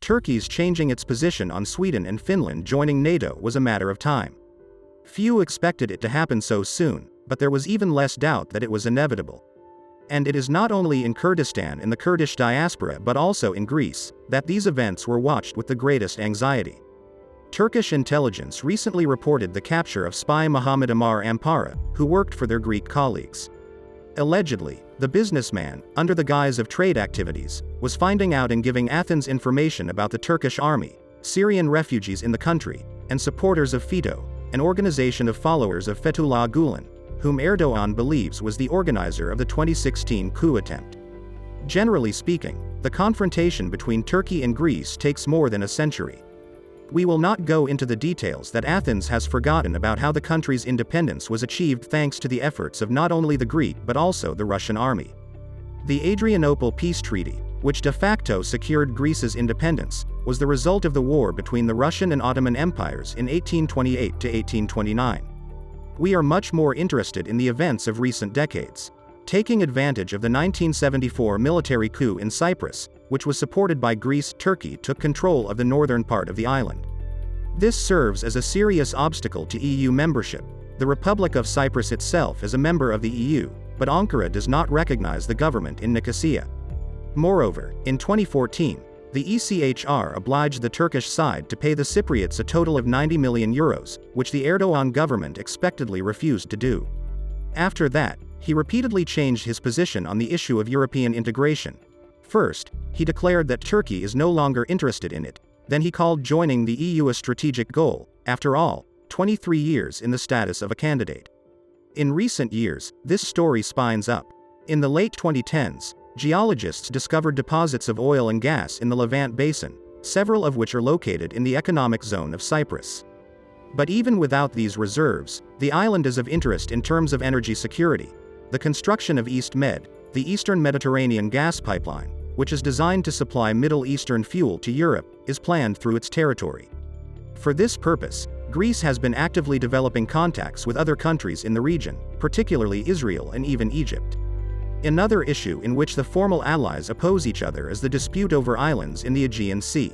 Turkey's changing its position on Sweden and Finland joining NATO was a matter of time. Few expected it to happen so soon, but there was even less doubt that it was inevitable. And it is not only in Kurdistan and the Kurdish diaspora but also in Greece that these events were watched with the greatest anxiety. Turkish intelligence recently reported the capture of spy Mohammed Amar Ampara, who worked for their Greek colleagues. Allegedly, the businessman, under the guise of trade activities, was finding out and giving Athens information about the Turkish army, Syrian refugees in the country, and supporters of FETÖ, an organization of followers of Fethullah Gulen, whom Erdogan believes was the organizer of the 2016 coup attempt. Generally speaking, the confrontation between Turkey and Greece takes more than a century. We will not go into the details that Athens has forgotten about how the country's independence was achieved thanks to the efforts of not only the Greek but also the Russian army. The Adrianople Peace Treaty, which de facto secured Greece's independence, was the result of the war between the Russian and Ottoman empires in 1828 to 1829. We are much more interested in the events of recent decades. Taking advantage of the 1974 military coup in Cyprus, which was supported by Greece, Turkey took control of the northern part of the island. This serves as a serious obstacle to EU membership. The Republic of Cyprus itself is a member of the EU, but Ankara does not recognize the government in Nicosia. Moreover, in 2014, the ECHR obliged the Turkish side to pay the Cypriots a total of 90 million euros, which the Erdogan government expectedly refused to do. After that, he repeatedly changed his position on the issue of European integration. First, he declared that Turkey is no longer interested in it. Then he called joining the EU a strategic goal, after all, 23 years in the status of a candidate. In recent years, this story spines up. In the late 2010s, geologists discovered deposits of oil and gas in the Levant Basin, several of which are located in the economic zone of Cyprus. But even without these reserves, the island is of interest in terms of energy security. The construction of East Med, the Eastern Mediterranean gas pipeline, which is designed to supply Middle Eastern fuel to Europe, is planned through its territory. For this purpose, Greece has been actively developing contacts with other countries in the region, particularly Israel and even Egypt. Another issue in which the formal allies oppose each other is the dispute over islands in the Aegean Sea.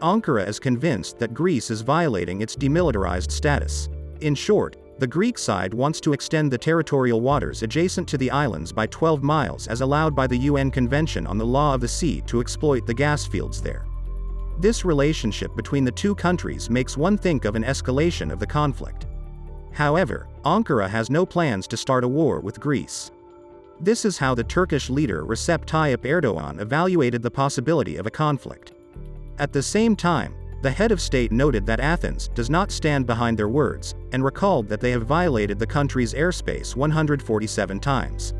Ankara is convinced that Greece is violating its demilitarized status. In short, the Greek side wants to extend the territorial waters adjacent to the islands by 12 miles as allowed by the UN Convention on the Law of the Sea to exploit the gas fields there. This relationship between the two countries makes one think of an escalation of the conflict. However, Ankara has no plans to start a war with Greece. This is how the Turkish leader Recep Tayyip Erdogan evaluated the possibility of a conflict. At the same time, the head of state noted that Athens does not stand behind their words, and recalled that they have violated the country's airspace 147 times.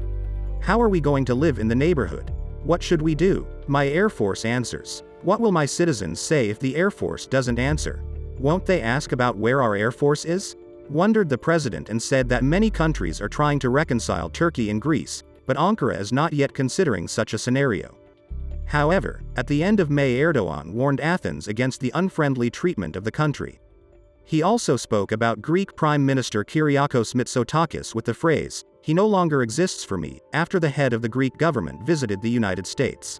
How are we going to live in the neighborhood? What should we do? My Air Force answers. What will my citizens say if the Air Force doesn't answer? Won't they ask about where our Air Force is? Wondered the president and said that many countries are trying to reconcile Turkey and Greece, but Ankara is not yet considering such a scenario. However, at the end of May, Erdogan warned Athens against the unfriendly treatment of the country. He also spoke about Greek Prime Minister Kyriakos Mitsotakis with the phrase, "He no longer exists for me," after the head of the Greek government visited the United States.